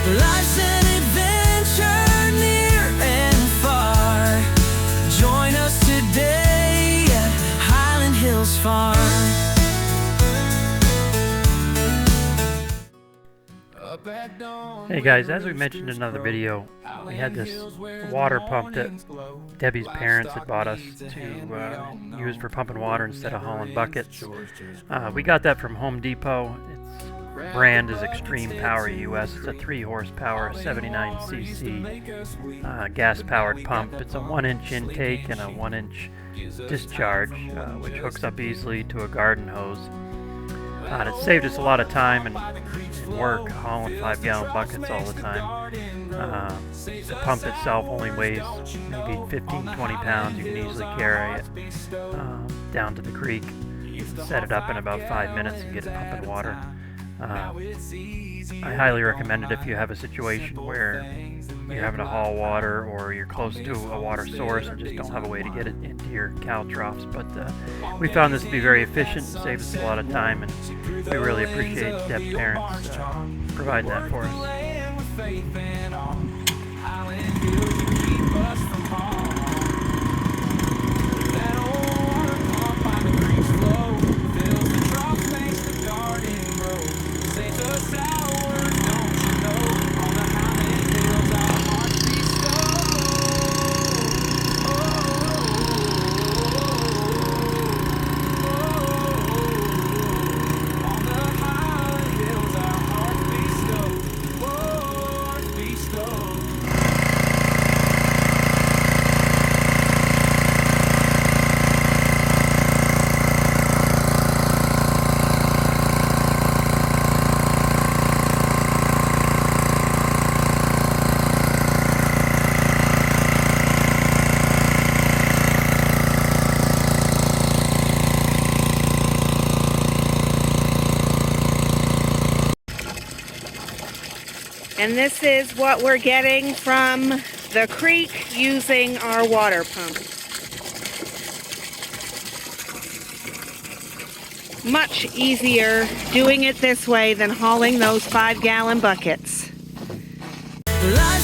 Life's an adventure near and far. Join us today at Highland Hills Farm. Hey guys, as we mentioned in another video, we had this water pump that Debbie's parents had bought us to use for pumping water instead of hauling buckets. We got that from Home Depot. Its brand is Extreme Power US. It's a 3 horsepower, 79cc gas-powered pump. It's a 1-inch intake and a 1-inch discharge, which hooks up easily to a garden hose. It saved us a lot of time and work hauling 5-gallon buckets all the time. The pump itself only weighs maybe 15-20 pounds. You can easily carry it down to the creek, set it up in about 5 minutes and get it pumping water. I highly recommend it if you have a situation where you're having to haul water or you're close to a water source and just don't have a way to get it into your cow troughs. But we found this to be very efficient and saves us a lot of time, and we really appreciate Deb's parents providing that for us. And this is what we're getting from the creek using our water pump. Much easier doing it this way than hauling those 5-gallon buckets. Life